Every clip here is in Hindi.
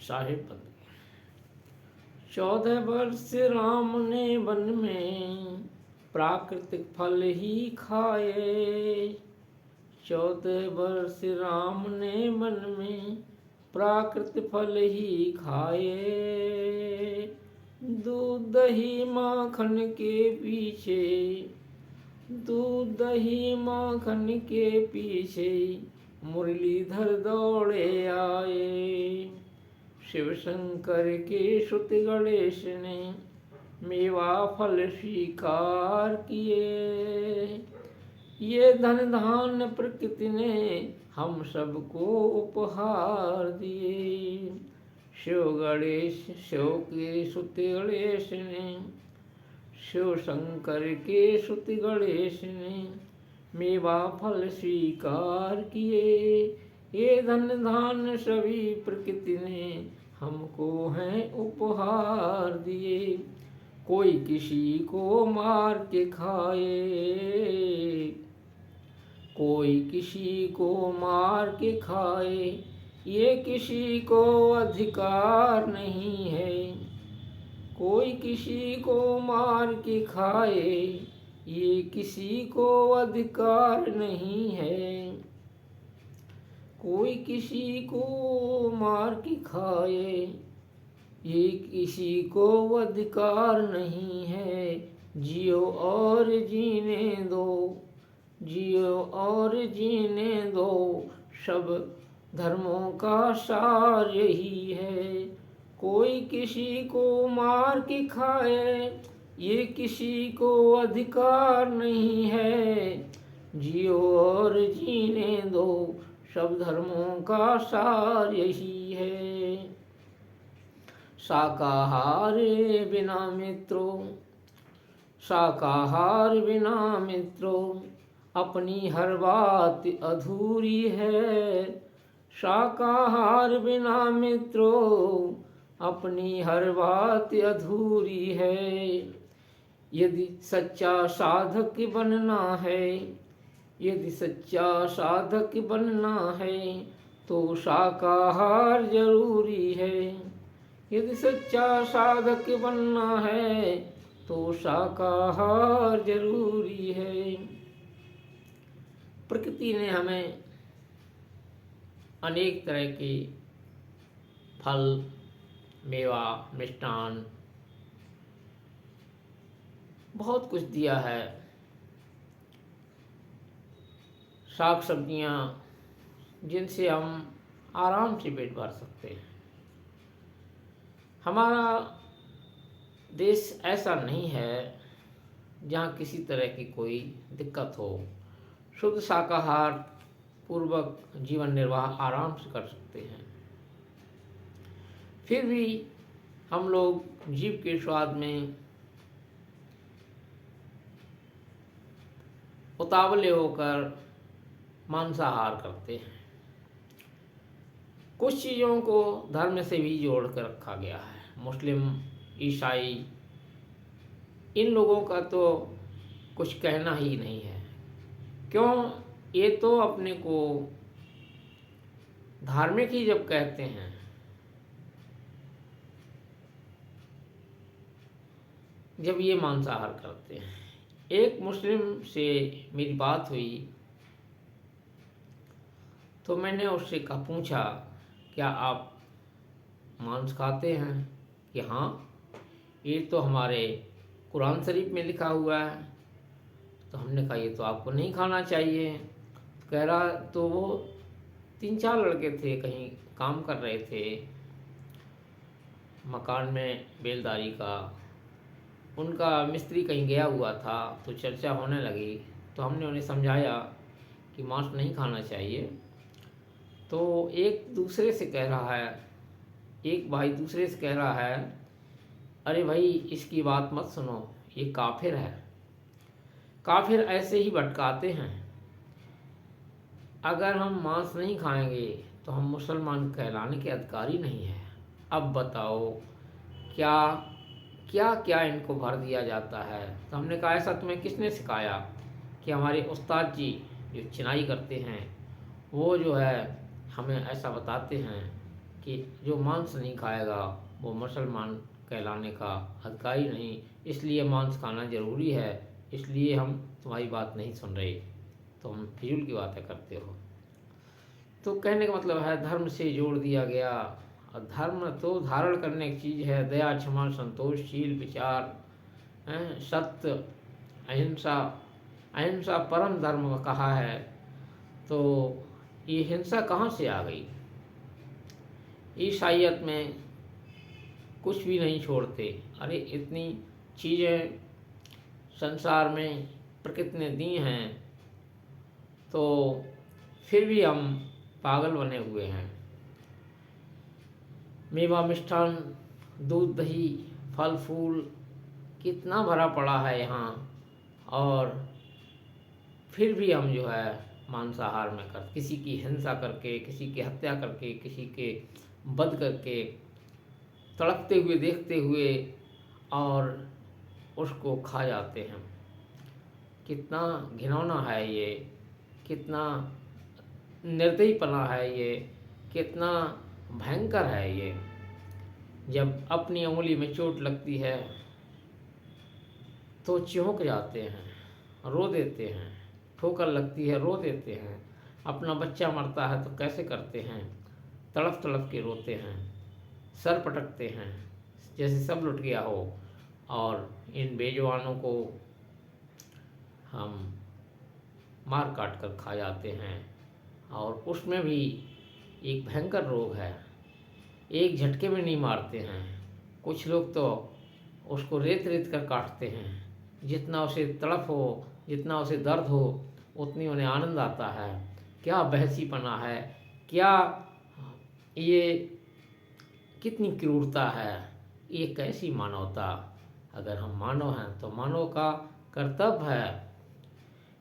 साहिब पद। 14 वर्ष राम ने वन में प्राकृतिक फल ही खाए। 14 वर्ष राम ने वन में प्राकृतिक फल ही खाए। दूध दही माखन के पीछे, दूध दही माखन के पीछे मुरलीधर दौड़े आए। शिव शंकर के सुत गणेश ने मेवा फल स्वीकार किए। ये धन धान्य प्रकृति ने हम सबको उपहार दिए। शिव के सुत गणेश ने, शिव शंकर के सुत गणेश ने मेवा फल स्वीकार किए। ये धन धान्य सभी प्रकृति ने हमको हैं उपहार दिए। कोई किसी को मार के खाए, कोई किसी को मार के खाए, ये किसी को अधिकार नहीं है। कोई किसी को मार के खाए, ये किसी को अधिकार नहीं है। कोई किसी को मार के खाए, ये किसी को अधिकार नहीं है। जियो और जीने दो, जियो और जीने दो, सब धर्मों का सार यही है। कोई किसी को मार के खाए, ये किसी को अधिकार नहीं है। जियो और जीने दो, सब धर्मों का सार यही है। शाकाहार बिना मित्रों, शाकाहार बिना मित्रों, अपनी हर बात अधूरी है। शाकाहार बिना मित्रों, अपनी हर बात अधूरी है। यदि सच्चा साधक बनना है, यदि सच्चा साधक बनना है, तो शाकाहार जरूरी है। यदि सच्चा साधक बनना है, तो शाकाहार जरूरी है। प्रकृति ने हमें अनेक तरह के फल, मेवा, मिष्टान बहुत कुछ दिया है। साग सब्जियां जिनसे हम आराम से पेट भर सकते हैं। हमारा देश ऐसा नहीं है जहाँ किसी तरह की कोई दिक्कत हो। शुद्ध शाकाहार पूर्वक जीवन निर्वाह आराम से कर सकते हैं। फिर भी हम लोग जीव के स्वाद में उतावले होकर मांसाहार करते हैं। कुछ चीज़ों को धर्म से भी जोड़ कर रखा गया है। मुस्लिम, ईसाई, इन लोगों का तो कुछ कहना ही नहीं है। क्यों? ये तो अपने को धार्मिक ही जब कहते हैं, जब ये मांसाहार करते हैं। एक मुस्लिम से मेरी बात हुई तो मैंने उससे पूछा, क्या आप मांस खाते हैं? कि हाँ, ये तो हमारे कुरान शरीफ में लिखा हुआ है। तो हमने कहा ये तो आपको नहीं खाना चाहिए। कह रहा, तो वो 3-4 लड़के थे, कहीं काम कर रहे थे मकान में बेलदारी का। उनका मिस्त्री कहीं गया हुआ था, तो चर्चा होने लगी। तो हमने उन्हें समझाया कि मांस नहीं खाना चाहिए। तो एक दूसरे से कह रहा है, एक भाई दूसरे से कह रहा है, अरे भाई इसकी बात मत सुनो, ये काफिर है। काफिर ऐसे ही भटकाते हैं। अगर हम मांस नहीं खाएंगे तो हम मुसलमान कहलाने के अधिकारी नहीं हैं। अब बताओ क्या क्या क्या इनको भर दिया जाता है। तो हमने कहा, ऐसा तुम्हें किसने सिखाया? कि हमारे उस्ताद जी जो चिनाई करते हैं, वो जो है हमें ऐसा बताते हैं कि जो मांस नहीं खाएगा वो मुसलमान कहलाने का अधिकारी नहीं, इसलिए मांस खाना ज़रूरी है, इसलिए हम तुम्हारी बात नहीं सुन रहे, तुम फिजूल की बातें करते हो। तो कहने का मतलब है धर्म से जोड़ दिया गया। और धर्म तो धारण करने की चीज़ है, दया, क्षमा, संतोषशील विचार, सत्य, अहिंसा। अहिंसा परम धर्म कहा है, तो ये हिंसा कहाँ से आ गई? ईसाइयत में कुछ भी नहीं छोड़ते। अरे इतनी चीज़ें संसार में प्रकृति ने दी हैं, तो फिर भी हम पागल बने हुए हैं। मेवा, मिष्ठान, दूध, दही, फल फूल कितना भरा पड़ा है यहाँ, और फिर भी हम जो है मांसाहार में किसी की हिंसा करके, किसी की हत्या करके, किसी के वध करके, तड़पते हुए देखते हुए और उसको खा जाते हैं। कितना घिनौना है ये, कितना निर्दयीपना है ये, कितना भयंकर है ये। जब अपनी उंगली में चोट लगती है तो चौंक जाते हैं, रो देते हैं। ठोकर लगती है, रो देते हैं। अपना बच्चा मरता है तो कैसे करते हैं, तड़प तड़प के रोते हैं, सर पटकते हैं जैसे सब लुट गया हो। और इन बेजुबानों को हम मार काट कर खा जाते हैं। और उसमें भी एक भयंकर रोग है, एक झटके में नहीं मारते हैं। कुछ लोग तो उसको रेत रेत कर काटते हैं। जितना उसे तड़प हो, जितना उसे दर्द हो, उतनी उन्हें आनंद आता है। क्या बहसीपना है, क्या ये कितनी क्रूरता है, ये कैसी मानवता। अगर हम मानव हैं तो मानव का कर्तव्य है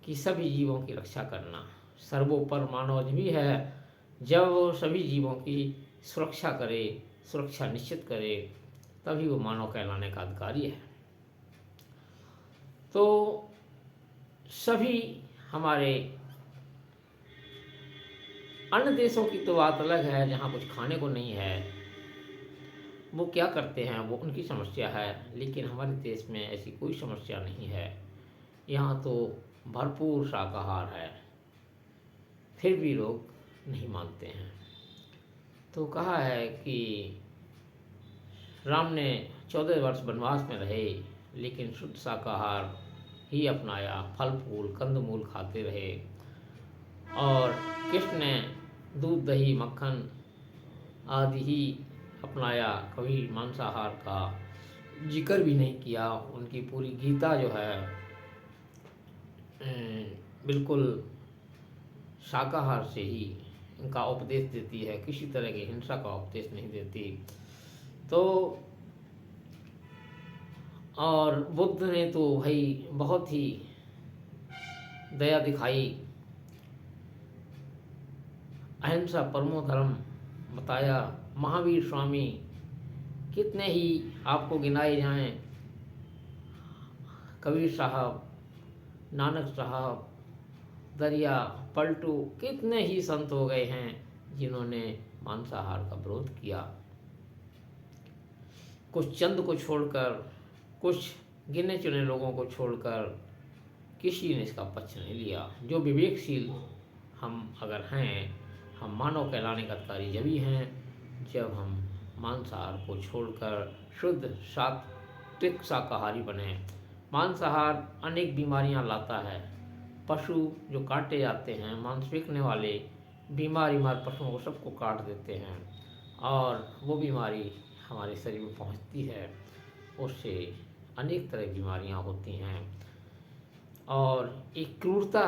कि सभी जीवों की रक्षा करना। सर्वोपर मानव भी है, जब वो सभी जीवों की सुरक्षा करे, सुरक्षा निश्चित करे, तभी वो मानव कहलाने का अधिकारी है। तो सभी हमारे अन्य देशों की तो बात अलग है, जहाँ कुछ खाने को नहीं है, वो क्या करते हैं वो उनकी समस्या है। लेकिन हमारे देश में ऐसी कोई समस्या नहीं है। यहाँ तो भरपूर शाकाहार है, फिर भी लोग नहीं मानते हैं। तो कहा है कि राम ने 14 वर्ष वनवास में रहे, लेकिन शुद्ध शाकाहार ही अपनाया, फल फूल कंदमूल खाते रहे। और कृष्ण ने दूध, दही, मक्खन आदि ही अपनाया, कभी मांसाहार का जिक्र भी नहीं किया। उनकी पूरी गीता जो है बिल्कुल शाकाहार से ही इनका उपदेश देती है, किसी तरह की हिंसा का उपदेश नहीं देती। तो और बुद्ध ने तो भाई बहुत ही दया दिखाई, अहिंसा परमो धर्म बताया। महावीर स्वामी, कितने ही आपको गिनाए जाएं, कबीर साहब, नानक साहब, दरिया, पलटू, कितने ही संत हो गए हैं जिन्होंने मांसाहार का विरोध किया। कुछ चंद को छोड़कर, कुछ गिने चुने लोगों को छोड़कर किसी ने इसका पक्ष नहीं लिया। जो विवेकशील हम अगर हैं, हम मानव कहलाने का अधिकारी जब ही हैं जब हम मांसाहार को छोड़कर शुद्ध सात्विक शाकाहारी बने। मांसाहार अनेक बीमारियां लाता है। पशु जो काटे जाते हैं, मांस बेचने वाले बीमारी पशुओं को सबको काट देते हैं, और वो बीमारी हमारे शरीर में पहुंचती है, उससे अनेक तरह की बीमारियां होती हैं। और एक क्रूरता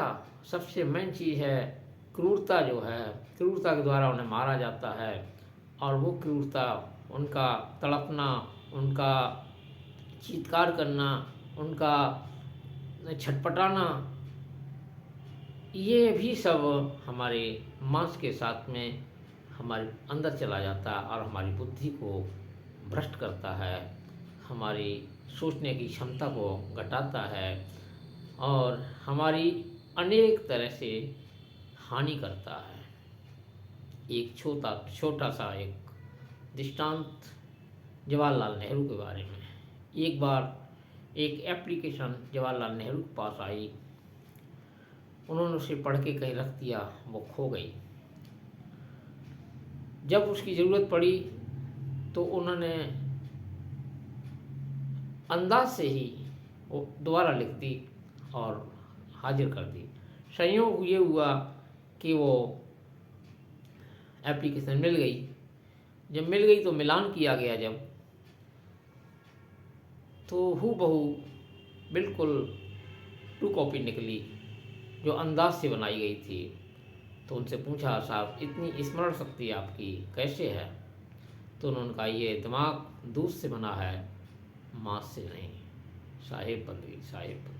सबसे मेन चीज़ है। क्रूरता जो है, क्रूरता के द्वारा उन्हें मारा जाता है, और वो क्रूरता, उनका तड़पना, उनका चीत्कार करना, उनका छटपटाना, ये भी सब हमारे मांस के साथ में हमारे अंदर चला जाता है और हमारी बुद्धि को भ्रष्ट करता है, हमारी सोचने की क्षमता को घटाता है, और हमारी अनेक तरह से हानि करता है। एक छोटा सा एक दृष्टांत जवाहरलाल नेहरू के बारे में। एक बार एक एप्लीकेशन जवाहरलाल नेहरू के पास आई, उन्होंने उसे पढ़ के कहीं रख दिया, वो खो गई। जब उसकी ज़रूरत पड़ी तो उन्होंने अंदाज से ही वो दोबारा लिख दी और हाजिर कर दी। संयोग ये हुआ कि वो एप्लीकेशन मिल गई। जब मिल गई तो मिलान किया गया, जब तो हूबहू बिल्कुल ट्रू कॉपी निकली जो अंदाज से बनाई गई थी। तो उनसे पूछा, साहब इतनी स्मरण शक्ति आपकी कैसे है? तो उन्होंने कहा, ये दिमाग दूध से बना है, मांस से नहीं। साहेब बन गई, साहेब बन गई।